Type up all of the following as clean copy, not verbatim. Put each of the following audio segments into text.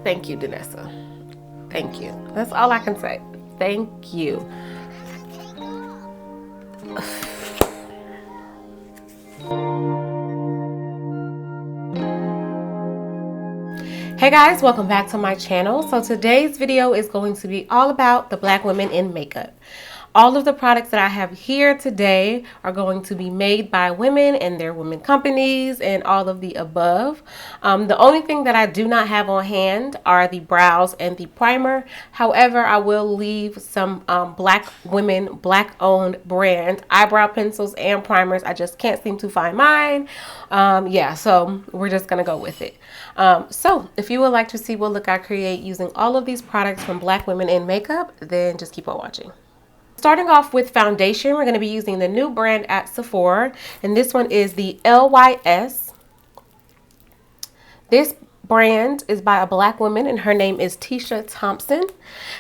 Thank you, Danessa. Thank you. That's all I can say. Thank you. Hey guys, welcome back to my channel. So today's video is going to be all about the Black women in makeup. All of the products that I have here today are going to be made by women and their women companies and all of the above. The only thing that I do not have on hand are the brows and the primer. However, I will leave some Black women, Black owned brand eyebrow pencils and primers. I just can't seem to find mine. Yeah, so we're just gonna go with it. So if you would like to see what look I create using all of these products from Black women in makeup, then just keep on watching. Starting off with foundation, we're going to be using the new brand at Sephora, and this one is the LYS. This brand is by a Black woman, and her name is Tisha Thompson.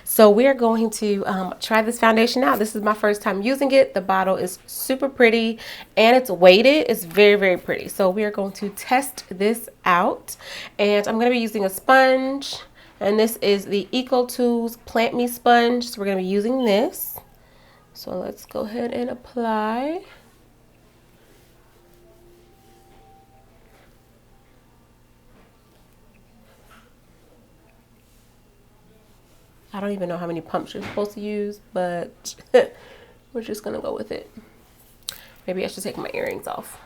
So we are going to try this foundation out. This is my first time using it. The bottle is super pretty, and it's weighted. It's very, very pretty. So we are going to test this out, and I'm going to be using a sponge, and this is the EcoTools Plant Me sponge. So we're going to be using this. So let's go ahead and apply. I don't even know how many pumps you're supposed to use, but we're just gonna go with it. Maybe I should take my earrings off.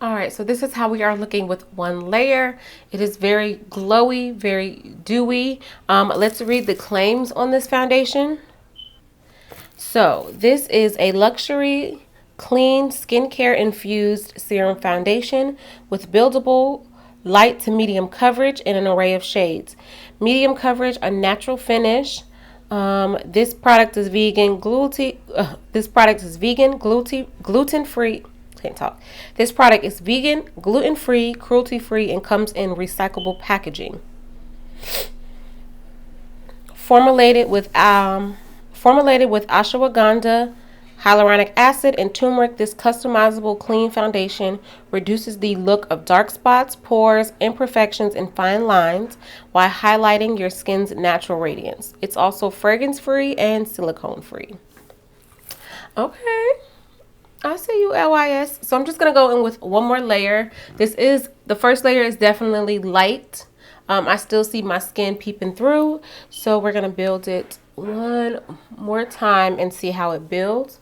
All right, so this is how we are looking with one layer. It is very glowy, very dewy. Let's read the claims on this foundation. So this is a luxury, clean, skincare infused serum foundation with buildable light to medium coverage in an array of shades. Medium coverage, a natural finish. This product is vegan, gluten-free. Can't talk. This product is vegan, gluten-free, cruelty-free, and comes in recyclable packaging. Formulated with ashwagandha, hyaluronic acid, and turmeric, this customizable clean foundation reduces the look of dark spots, pores, imperfections, and fine lines while highlighting your skin's natural radiance. It's also fragrance-free and silicone-free. Okay. I see you, LYS. So I'm just going to go in with one more layer. The first layer is definitely light. I still see my skin peeping through. So we're going to build it one more time and see how it builds.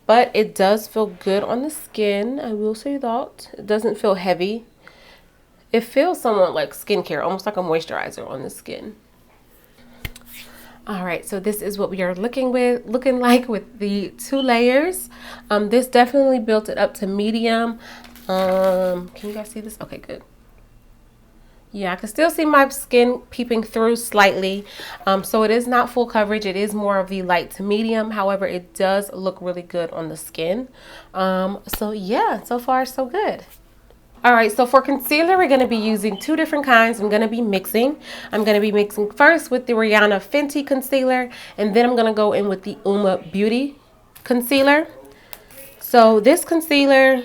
But it does feel good on the skin. I will say that. It doesn't feel heavy. It feels somewhat like skincare, almost like a moisturizer on the skin. All right, so this is what we are looking like with the two layers. This definitely built it up to medium. Can you guys see this? Okay, good. Yeah, I can still see my skin peeping through slightly. So it is not full coverage. It is more of the light to medium. However, it does look really good on the skin. So yeah, so far so good. All right, so for concealer, we're going to be using two different kinds. I'm going to be mixing. I'm going to be mixing first with the Rihanna Fenty concealer, and then I'm going to go in with the Uoma Beauty concealer. So this concealer,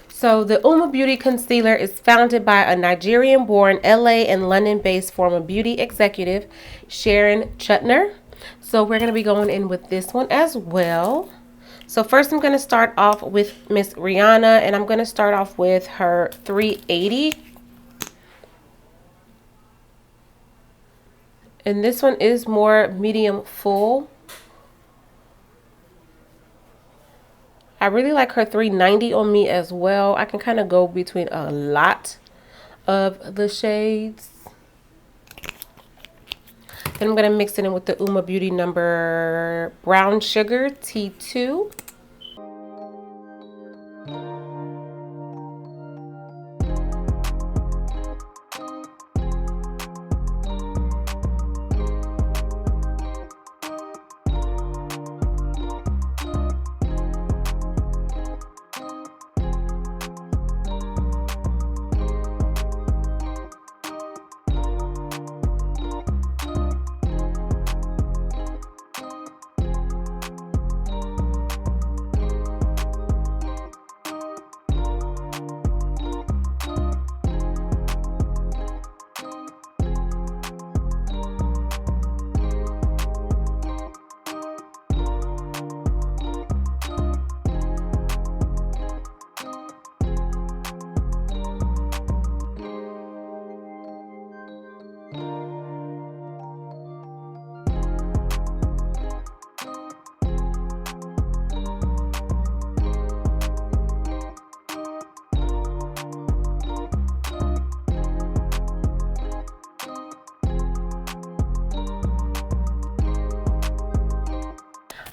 So the Uoma Beauty concealer is founded by a Nigerian-born, LA and London-based former beauty executive, Sharon Chutner. So we're going to be going in with this one as well. So first I'm going to start off with Miss Rihanna, and I'm going to start off with her 380. And this one is more medium full. I really like her 390 on me as well. I can kind of go between a lot of the shades. Then I'm going to mix it in with the Uoma Beauty number Brown Sugar T2.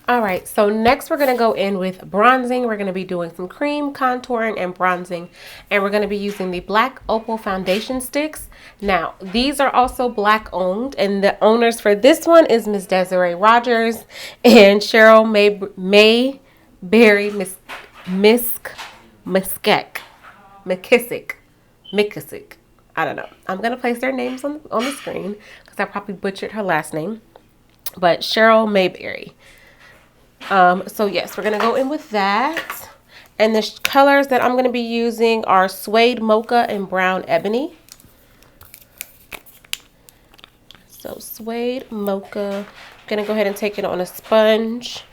All right, so next we're going to go in with bronzing. We're going to be doing some cream contouring and bronzing, and we're going to be using the Black Opal foundation sticks. Now, these are also Black owned, and the owners for this one is Miss Desiree Rogers and Cheryl Mayberry McKissick. I don't know. I'm going to place their names on the screen because I probably butchered her last name, but Cheryl Mayberry. So yes, we're going to go in with that. And the colors that I'm going to be using are Suede Mocha and Brown Ebony. So Suede Mocha. I'm going to go ahead and take it on a sponge.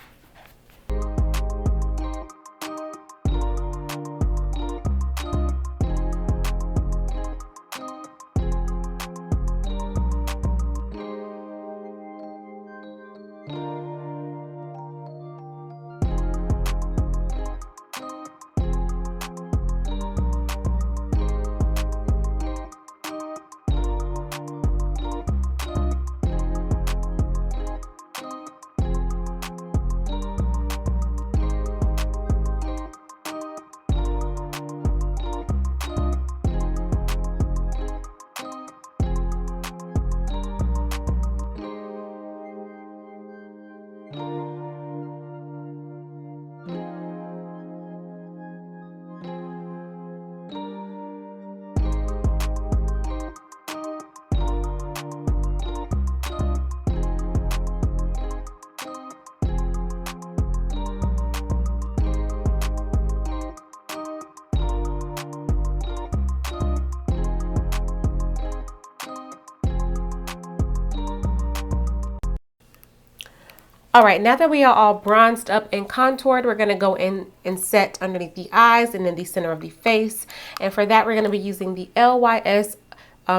All right, now that we are all bronzed up and contoured, we're going to go in and set underneath the eyes and in the center of the face. And for that, we're going to be using the LYS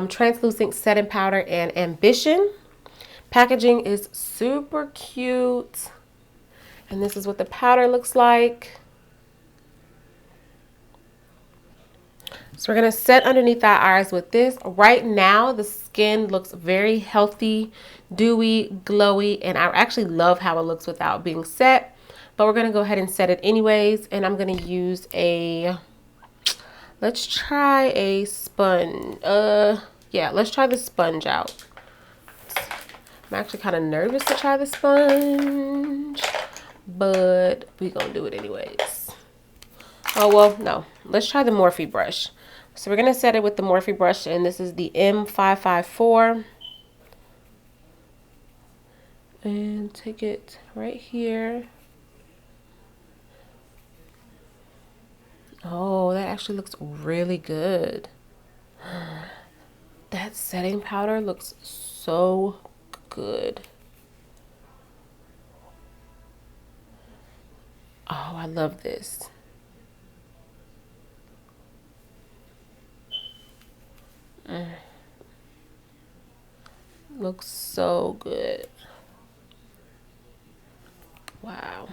Translucent Setting Powder and Ambition. Packaging is super cute. And this is what the powder looks like. So we're going to set underneath our eyes with this. Right now, the skin looks very healthy, dewy, glowy, and I actually love how it looks without being set. But we're going to go ahead and set it anyways. And I'm going to use let's try a sponge. Yeah, let's try the sponge out. I'm actually kind of nervous to try the sponge, but we're going to do it anyways. Oh, well, no. Let's try the Morphe brush. So we're going to set it with the Morphe brush, and this is the M554. And take it right here. Oh, that actually looks really good. That setting powder looks so good. Oh, I love this. Looks so good. Wow.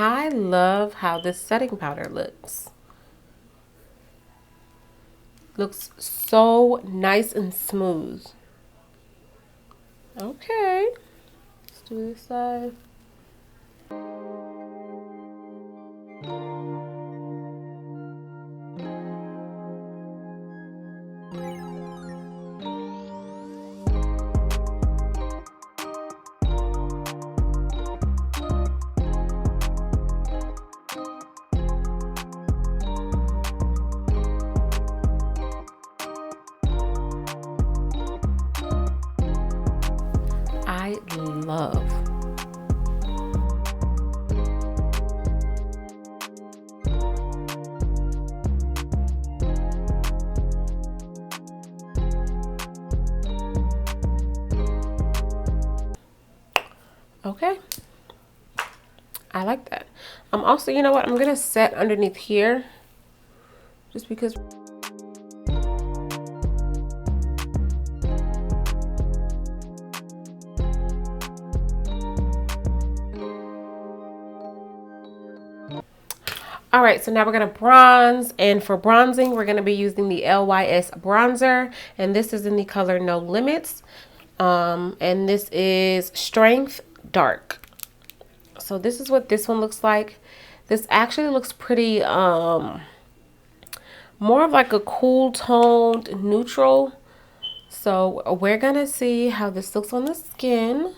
I love how this setting powder looks. Looks so nice and smooth. Okay, let's do this side. I love. Okay, I like that. Also, you know what? I'm gonna set underneath here just because. All right, so now we're gonna bronze, and for bronzing, we're gonna be using the LYS bronzer, and this is in the color No Limits, and this is Strength Dark. So this is what this one looks like. This actually looks pretty, more of like a cool toned neutral. So we're gonna see how this looks on the skin.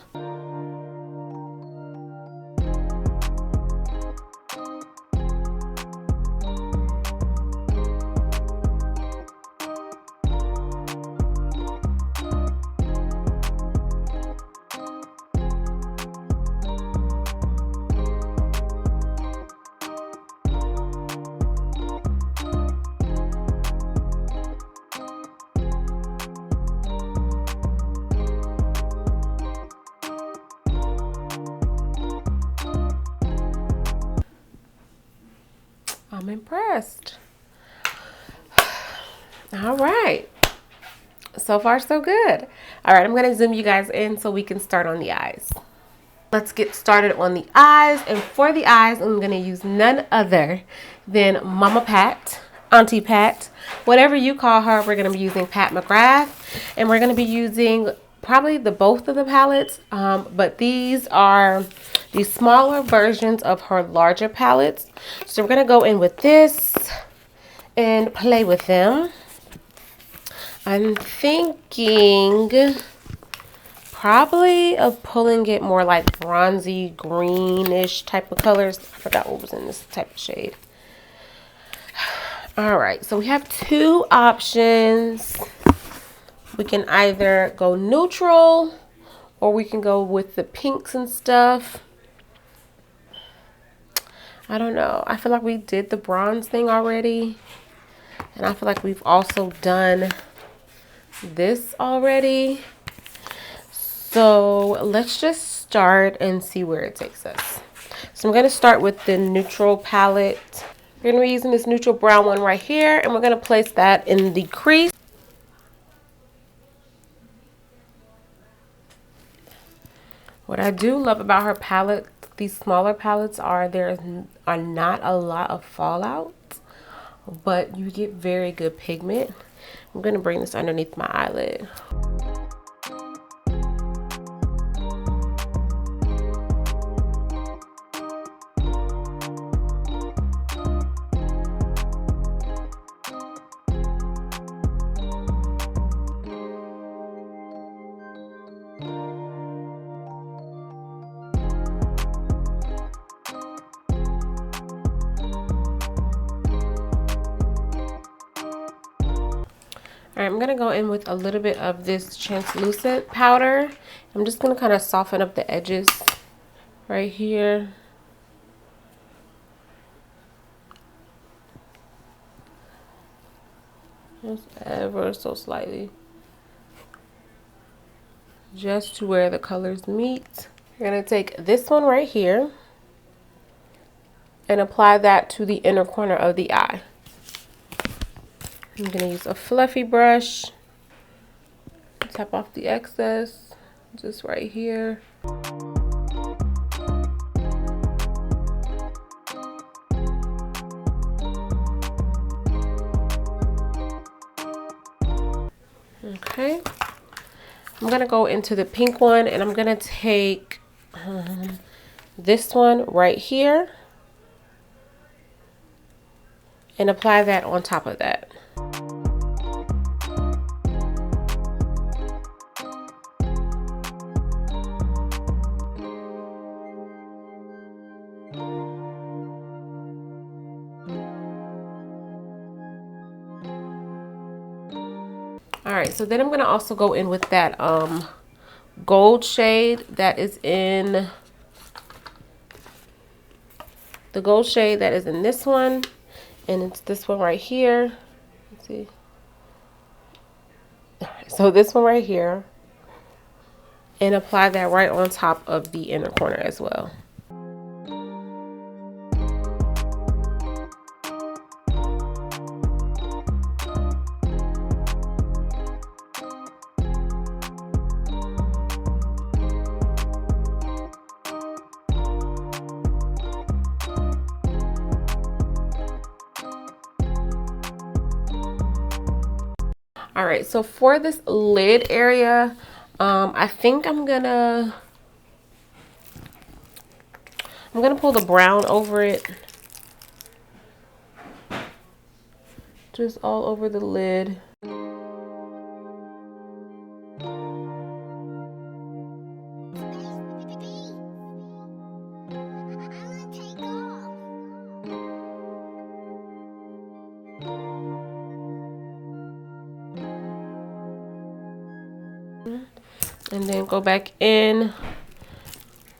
I'm impressed. All right. So far, so good. All right, I'm going to zoom you guys in so we can start on the eyes. Let's get started on the eyes. And for the eyes, I'm going to use none other than Mama Pat, Auntie Pat, whatever you call her. We're going to be using Pat McGrath. And we're going to be using probably both of the palettes. But these are the smaller versions of her larger palettes. So we're going to go in with this and play with them. I'm thinking probably of pulling it more like bronzy greenish type of colors. I forgot what was in this type of shade. All right, so we have two options. We can either go neutral or we can go with the pinks and stuff. I don't know. I feel like we did the bronze thing already. And I feel like we've also done this already. So let's just start and see where it takes us. So I'm going to start with the neutral palette. We're going to be using this neutral brown one right here. And we're going to place that in the crease. What I do love about her palette, these smaller palettes, are there are not a lot of fallout, but you get very good pigment. I'm going to bring this underneath my eyelid. All right, I'm going to go in with a little bit of this translucent powder. I'm just going to kind of soften up the edges right here. Just ever so slightly. Just to where the colors meet. You're going to take this one right here and apply that to the inner corner of the eye. I'm going to use a fluffy brush, tap off the excess, just right here. Okay. I'm going to go into the pink one, and I'm going to take this one right here and apply that on top of that. All right, so then I'm gonna also go in with that gold shade that is in the gold shade that is in this one, and it's this one right here. Let's see. So this one right here, and apply that right on top of the inner corner as well. All right, so for this lid area, I think I'm gonna pull the brown over it, just all over the lid. And then go back in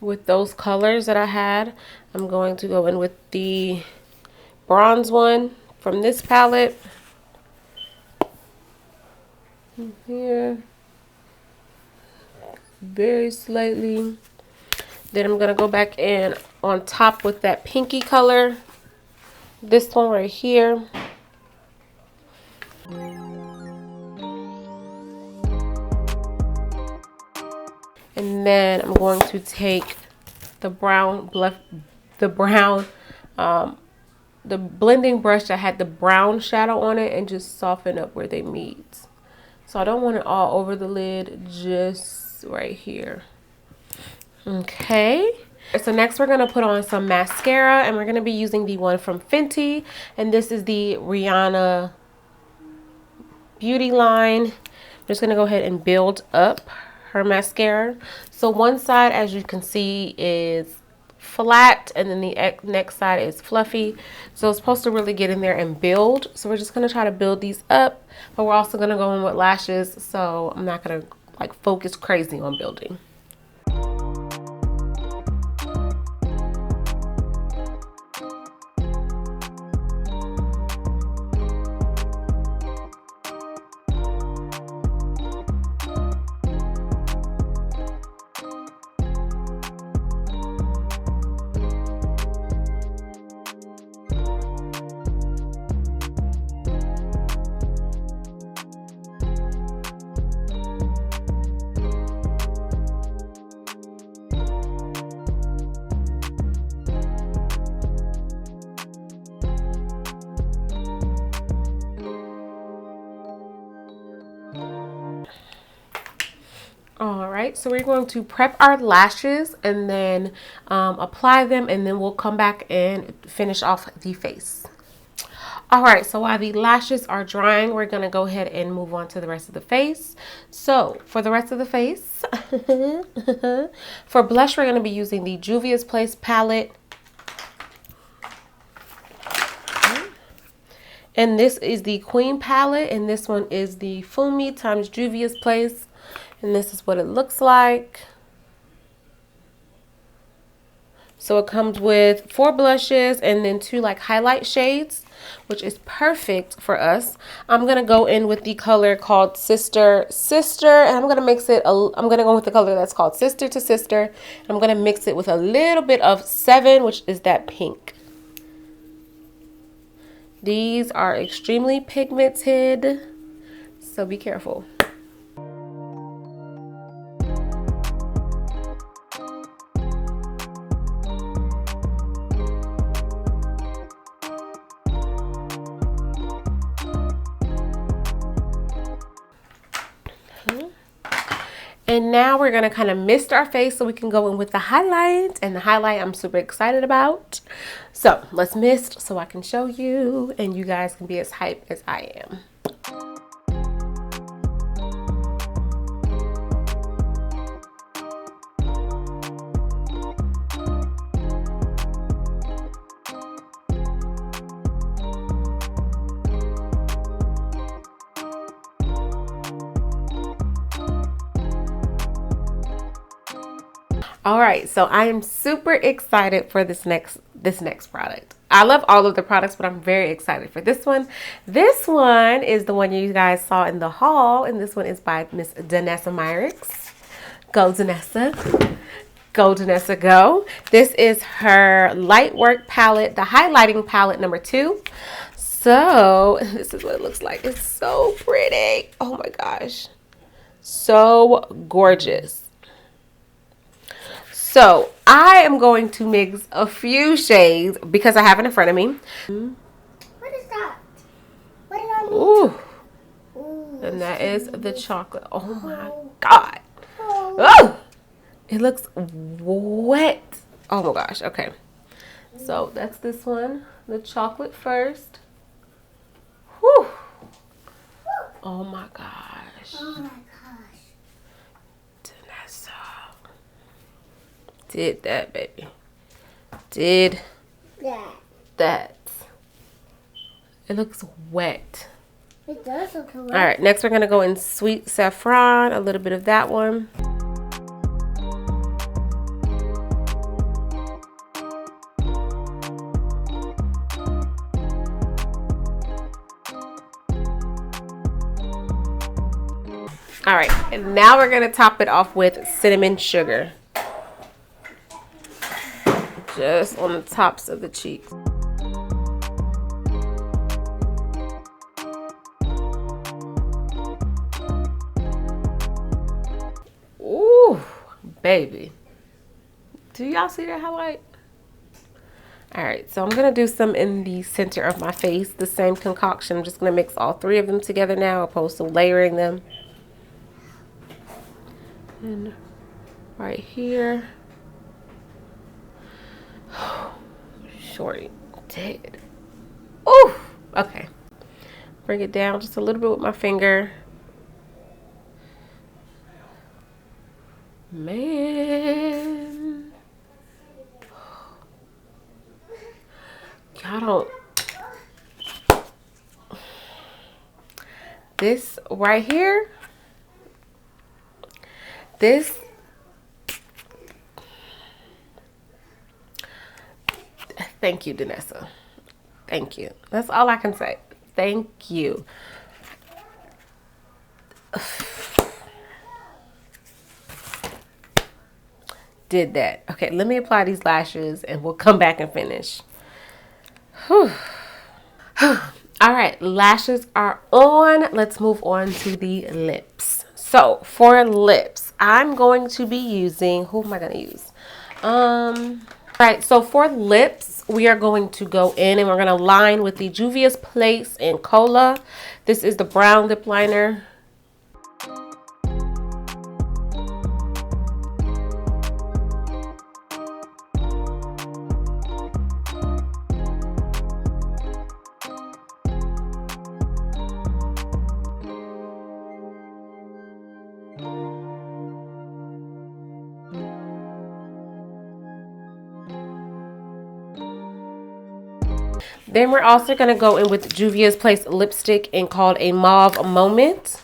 with those colors that I had. I'm going to go in with the bronze one from this palette. Here. Very slightly. Then I'm going to go back in on top with that pinky color. This one right here. And then I'm going to take the the blending brush that had the brown shadow on it and just soften up where they meet. So I don't want it all over the lid, just right here. Okay. So next we're going to put on some mascara, and we're going to be using the one from Fenty, and this is the Rihanna Beauty line. I'm just going to go ahead and build up her mascara. So one side, as you can see, is flat, and then the next side is fluffy. So it's supposed to really get in there and build. So we're just going to try to build these up, but we're also going to go in with lashes, so I'm not going to like focus crazy on building. Alright, so we're going to prep our lashes and then apply them, and then we'll come back and finish off the face. Alright, so while the lashes are drying, we're going to go ahead and move on to the rest of the face. So for the rest of the face, for blush, we're going to be using the Juvias palette. And this is the Queen palette, and this one is the Fuma times Juvias Place. And this is what it looks like. So it comes with 4 blushes and then 2 like highlight shades, which is perfect for us. I'm going to go in with the color called Sister, and I'm going to mix it. I'm going to go with the color that's called Sister to Sister. And I'm going to mix it with a little bit of 7, which is that pink. These are extremely pigmented, so be careful. And now we're going to kind of mist our face so we can go in with the highlight. And the highlight I'm super excited about. So let's mist so I can show you and you guys can be as hyped as I am. All right, so I am super excited for this next product. I love all of the products, but I'm very excited for this one. This one is the one you guys saw in the haul, and this one is by Miss Danessa Myricks. Go Danessa. Go Danessa, go. This is her Lightwork palette, the highlighting palette number 2. So this is what it looks like. It's so pretty. Oh my gosh. So gorgeous. So I am going to mix a few shades because I have it in front of me. What is that? What did I mean? Ooh. And that is the chocolate. Oh my God. Oh, it looks wet. Oh my gosh. Okay. So that's this one. The chocolate first. Whew. Oh my gosh. Oh my gosh. Did that, baby. Did that. It looks wet. It does look wet. All right, next we're going to go in Sweet Saffron, a little bit of that one. All right, and now we're going to top it off with Cinnamon Sugar. Just on the tops of the cheeks. Ooh, baby. Do y'all see that highlight? All right, so I'm gonna do some in the center of my face, the same concoction. I'm just gonna mix all 3 of them together now, opposed to layering them. And right here. Shorty dead. Ooh, okay. Bring it down just a little bit with my finger. Man. Y'all don't. This right here. This. Thank you, Danessa. Thank you. That's all I can say. Thank you. Did that. Okay, let me apply these lashes and we'll come back and finish. Whew. All right, lashes are on. Let's move on to the lips. So for lips, I'm going to be using, who am I going to use? Right, so for lips, we are going to go in and we're going to line with the Juvias Place in Cola. This is the brown lip liner. Then we're also going to go in with Juvia's Place lipstick and called a Mauve Moment.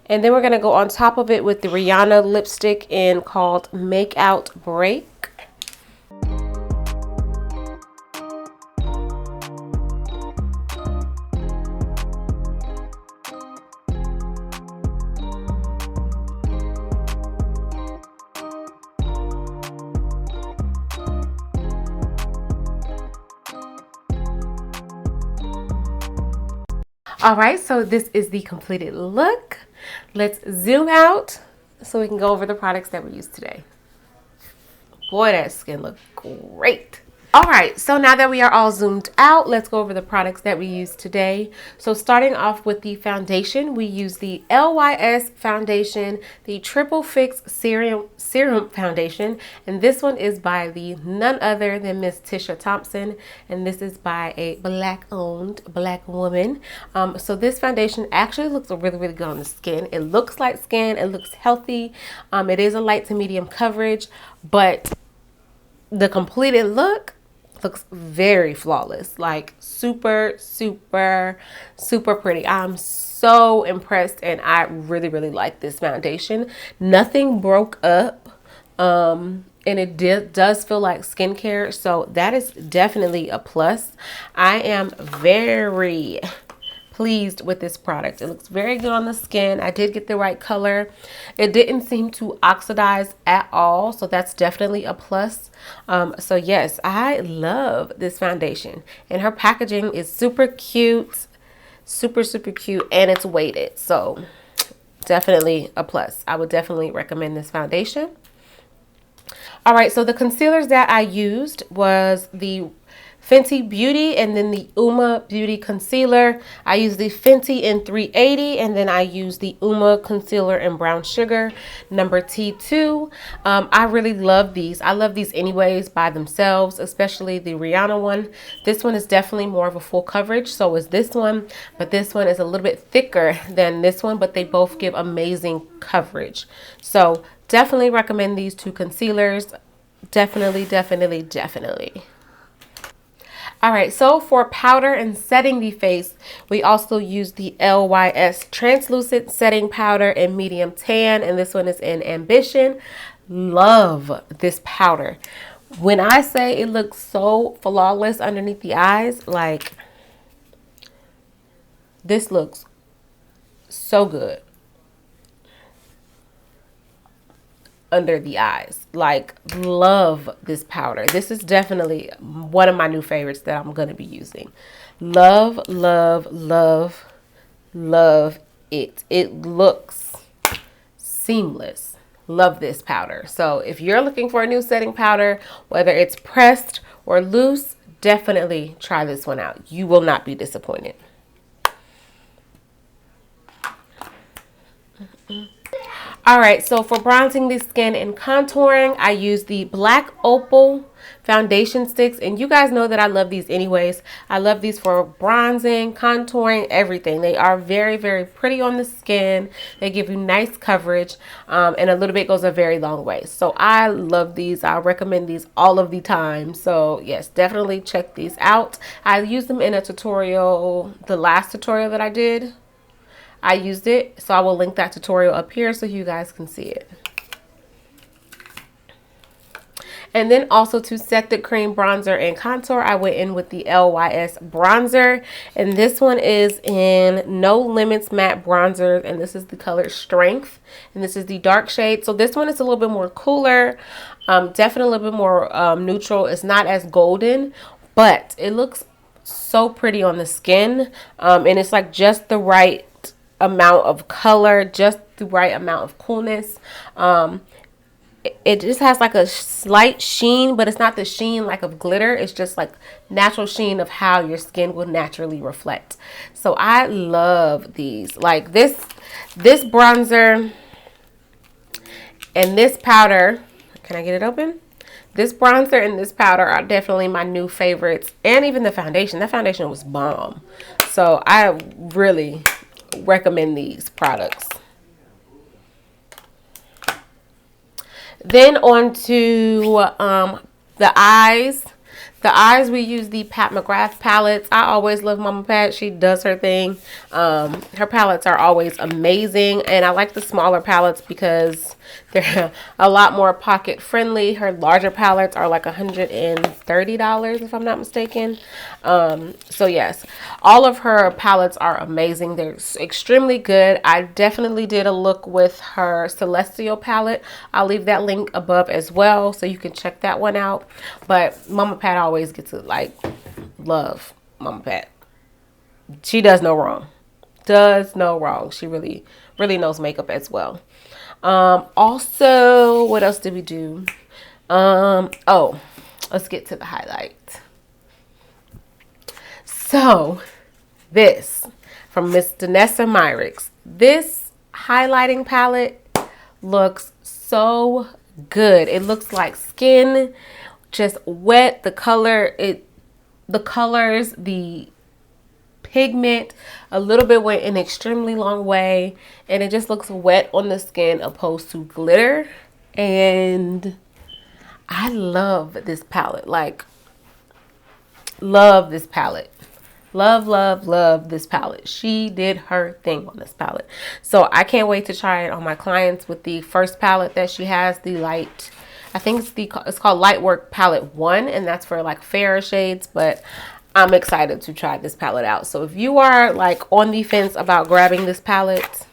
And then we're going to go on top of it with the Rihanna lipstick in called Make Out Break. All right, so this is the completed look. Let's zoom out so we can go over the products that we used today. boy, that skin looked great. All right, so now that we are all zoomed out, let's go over the products that we use today. So starting off with the foundation, we use the LYS foundation, the Triple Fix Serum foundation, and this one is by the none other than Miss Tisha Thompson, and this is by a black-owned black woman. So this foundation actually looks really, really good on the skin. It looks like skin, it looks healthy. It is a light to medium coverage, but the completed look looks very flawless, like super, super, super pretty. I'm so impressed, and I really, really like this foundation. Nothing broke up, and it does feel like skincare, so that is definitely a plus. I am very pleased with this product. It looks very good on the skin. I did get the right color. It didn't seem to oxidize at all, so that's definitely a plus. So yes, I love this foundation, and her packaging is super cute, super, super cute, and it's weighted, so definitely a plus. I would definitely recommend this foundation. All right, so the concealers that I used was the Fenty Beauty and then the Uoma Beauty Concealer. I use the Fenty in 380, and then I use the Uoma Concealer in Brown Sugar, number T2. I really love these. I love these anyways by themselves, especially the Rihanna one. This one is definitely more of a full coverage, so is this one, but this one is a little bit thicker than this one, but they both give amazing coverage. So definitely recommend these two concealers. Definitely, definitely, definitely. All right, so for powder and setting the face, we also use the LYS Translucent Setting Powder in Medium Tan, and this one is in Ambition. Love this powder. When I say it looks so flawless underneath the eyes, like, this looks so good under the eyes. Like, love this powder. This is definitely one of my new favorites that I'm going to be using. Love, love, love, love it. It looks seamless. Love this powder. So if you're looking for a new setting powder, whether it's pressed or loose, definitely try this one out. You will not be disappointed. All right, so for bronzing the skin and contouring, I use the Black Opal foundation sticks, and you guys know that I love these anyways. I love these for bronzing, contouring, everything. They are very, very pretty on the skin. They give you nice coverage, and a little bit goes a very long way. So I love these. I recommend these all of the time. So yes, definitely check these out. I used them in a tutorial, the last tutorial that I did. I used it, so I will link that tutorial up here so you guys can see it. And then also to set the cream bronzer and contour, I went in with the LYS bronzer, and this one is in No Limits Matte Bronzer, and this is the color Strength, and this is the dark shade. So this one is a little bit more cooler, definitely a little bit more neutral. It's not as golden, but it looks so pretty on the skin, and it's like just the right amount of color, just the right amount of coolness. It just has like a slight sheen, but it's not the sheen like of glitter. It's just like natural sheen of how your skin will naturally reflect. So I love these. Like this bronzer and this powder. Can I get it open? This bronzer and this powder are definitely my new favorites, and even the foundation. That foundation was bomb. So I really recommend these products. Then on to the eyes. The eyes, we use the Pat McGrath palettes. I always love Mama Pat. She does her thing. Her palettes are always amazing, and I like the smaller palettes because they're a lot more pocket friendly. Her larger palettes are like $130 if I'm not mistaken. So yes, all of her palettes are amazing. They're extremely good. I definitely did a look with her Celestial palette. I'll leave that link above as well so you can check that one out. But Mama Pat always gets it. Like, love Mama Pat. She does no wrong. Does no wrong. She really, really knows makeup as well. Also, what else did we do? Oh, let's get to the highlight. So, this from Miss Danessa Myricks. This highlighting palette looks so good. It looks like skin, just wet. The colors, the pigment, a little bit went an extremely long way, and it just looks wet on the skin opposed to glitter. And I love this palette. Like, love this palette. Love this palette. She did her thing on this palette. So I can't wait to try it on my clients with the first palette that she has, the light, I think it's called Lightwork Palette 1, and that's for like fairer shades, but I'm excited to try this palette out. So if you are like on the fence about grabbing this palette,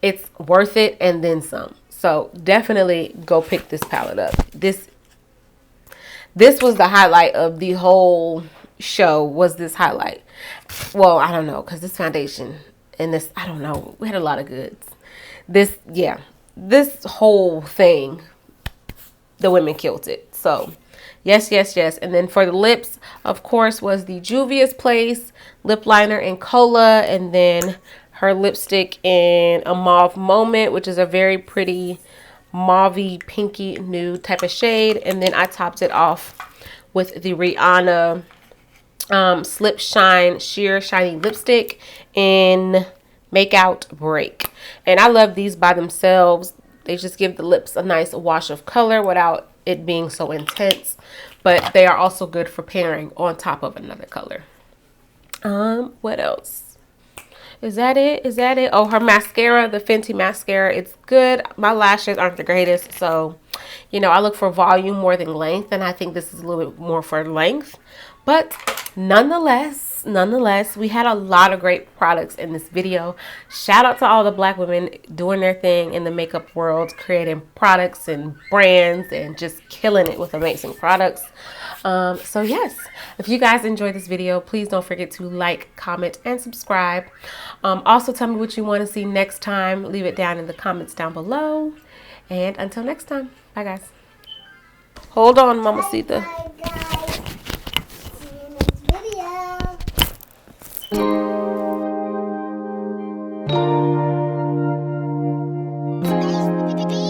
it's worth it and then some. So definitely go pick this palette up. This was the highlight of the whole show, was this highlight. Well, I don't know, because this foundation and this, I don't know, we had a lot of goods. This whole thing, the women killed it. So yes. And then for the lips, of course, was the Juvias Place lip liner in Cola, and then her lipstick in a Mauve Moment, which is a very pretty mauvey pinky nude type of shade. And then I topped it off with the Rihanna Slip Shine Sheer Shiny Lipstick in Makeout Break. And I love these by themselves. They just give the lips a nice wash of color without it being so intense. But they are also good for pairing on top of another color. What else? Is that it? Oh, her mascara, the Fenty mascara, it's good. My lashes aren't the greatest, so, you know, I look for volume more than length, and I think this is a little bit more for length. But nonetheless, we had a lot of great products in this video. Shout out to all the black women doing their thing in the makeup world, creating products and brands and just killing it with amazing products. So yes, if you guys enjoyed this video, please don't forget to like, comment, and subscribe. Also tell me what you want to see next time. Leave it down in the comments down below. And until next time, bye guys. Hold on, Mamacita. Bye, guys. See you next video.